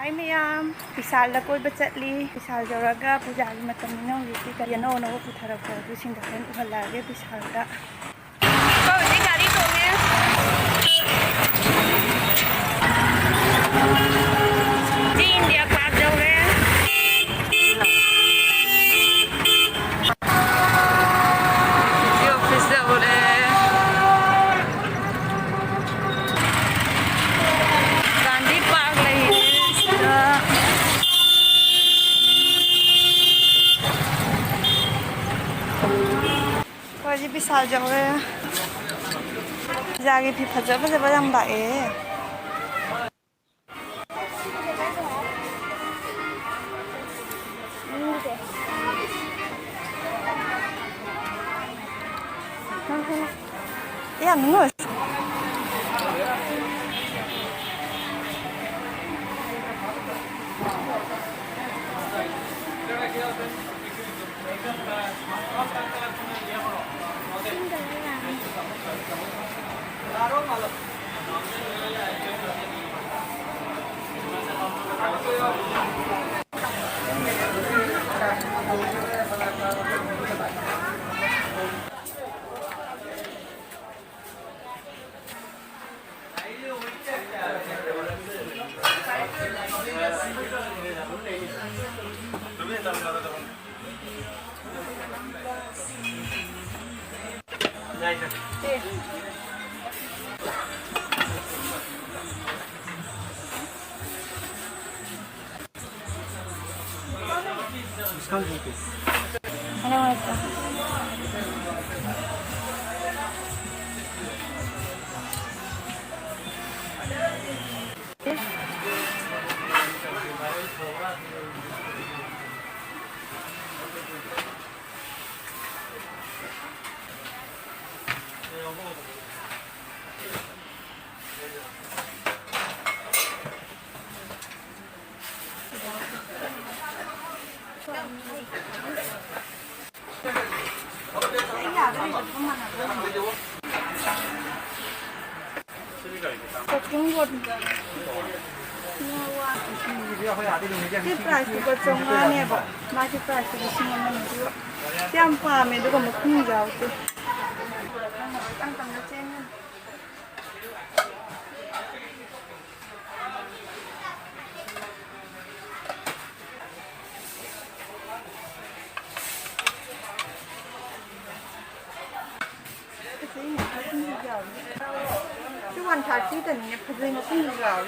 Hi mayam, Bisal da koi bachatli, Bisal jawraga puja gi matamina hojiki kari ano ano putharakpa du singdakan uhalage Bisal da. Ko ji gari tonge. Ji India Park jawre. Ji office jawre. Gandhi Park lahi. Jadi Bisal jawre. Jagi phi phajaba jaba jam lae. Ya nungus. Cái price của trong này bỏ, mà cái price của sinh năm này chứ, cái am pha mình đâu có một khung giàu chứ, tăng tầm nó trên hơn. Cái quan trọng chỉ là nhập thực nó không giàu.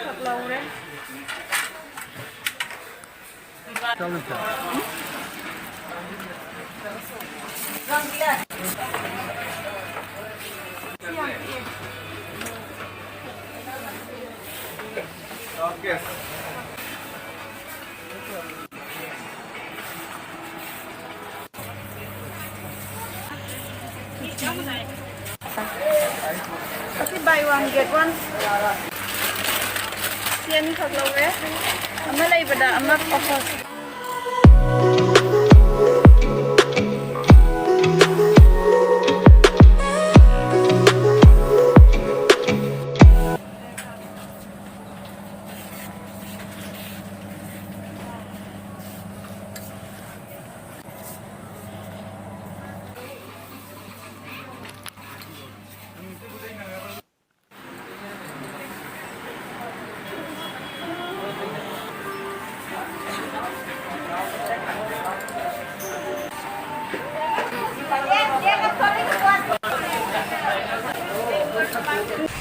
Thật lâu đấy. Okay. Okay, buy one get one. Sian thật lâu đấy. Ama lay bada ama offer.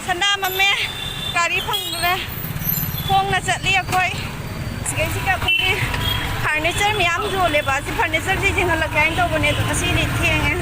Sana mame gari phangre khong na chatli akoi sigai sika khungi furniture miyam jo le ba si furniture ji jing halak lain to bone to asi ni theng